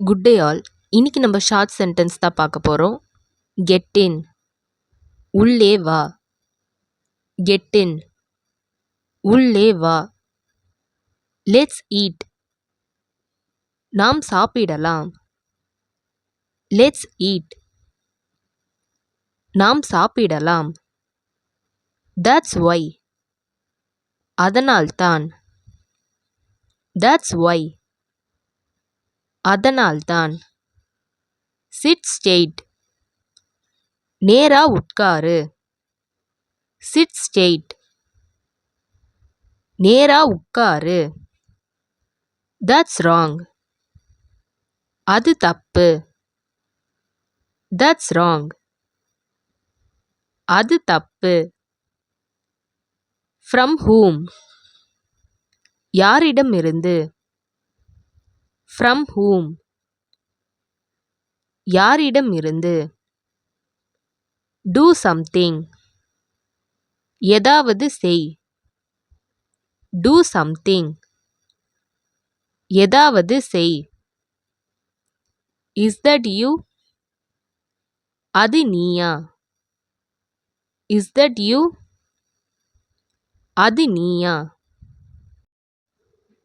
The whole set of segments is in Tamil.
Good day all. இன்னைக்கு நம்ம ஷார்ட் சென்டென்ஸ் தான் பார்க்க போகிறோம். கெட் இன், உள்ளே வா. கெட் இன், உள்ளே வா. லெட்ஸ் ஈட், நாம் சாப்பிடலாம். லெட்ஸ் ஈட், நாம் சாப்பிடலாம். தட்ஸ் ஒய், அதனால்தான். தட்ஸ் ஒய், அதனால்தான். சிட் ஸ்ட்ரெயிட், நேரா உட்காரு. சிட் ஸ்ட்ரெயிட், நேரா உட்காரு. தட்ஸ் ராங், அது தப்பு. தட்ஸ் ராங், அது தப்பு. ஃப்ரம் ஹூம், யாரிடமிருந்து. ஃப்ரம் ஹூம், யாரிடமிருந்து. டூ சம்திங், ஏதாவது செய். டூ சம்திங், ஏதாவது செய். இஸ் தட் யூ, அது நீயா. இஸ் தட் யூ, அது நீயா.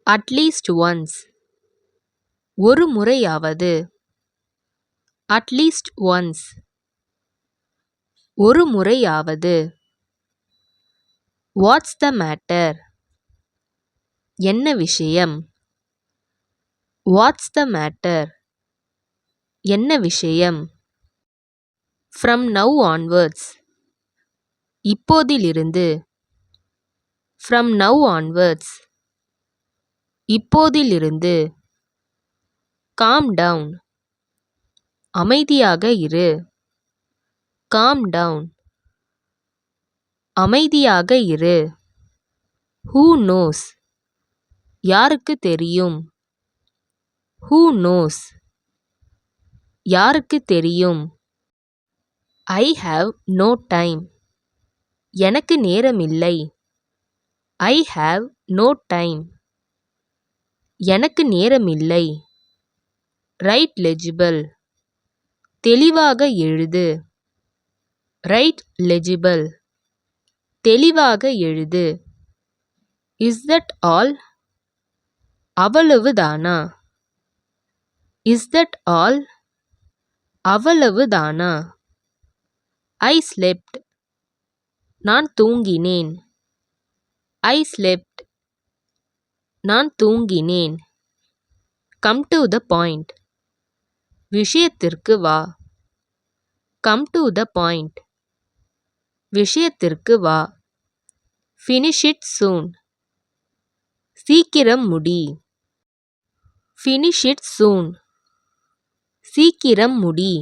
அட்லீஸ்ட் ஒன்ஸ், ஒரு முறையாவது. அட்லீஸ்ட் ஒன்ஸ், ஒரு முறையாவது. வாட்ஸ் த மேட்டர், என்ன விஷயம். வாட்ஸ் த மேட்டர், என்ன விஷயம். ஃப்ரம் நவ் ஆன்வர்ட்ஸ், இப்போதிலிருந்து. ஃப்ரம் நவ் ஆன்வர்ட்ஸ், இப்போதிலிருந்து. காம் டவுன், அமைதியாக இரு. காம் டவுன், அமைதியாக இரு. ஹூ நோஸ், யாருக்கு தெரியும். ஹூ நோஸ், யாருக்கு தெரியும். ஐ ஹாவ் நோ டைம், எனக்கு நேரமில்லை. ஐ ஹாவ் நோ டைம், எனக்கு நேரமில்லை. ரைட் லெஜிபிள், தெளிவாக எழுது. ரைட் லெஜிபிள், தெளிவாக எழுது. இஸ் தட் ஆல், அவ்வளவுதானா. இஸ் தட் ஆல், அவ்வளவுதானா. ஐ ஸ்லெப்ட், நான் தூங்கினேன். ஐ ஸ்லெப்ட், நான் தூங்கினேன். கம் டு த பாயிண்ட், விஷயத்திற்கு வா. கம் டு த பாயிண்ட், விஷயத்திற்கு வா. ஃபினிஷ் இட் சூன், சீக்கிரம் முடி. ஃபினிஷ் இட் சூன், சீக்கிரம் முடி.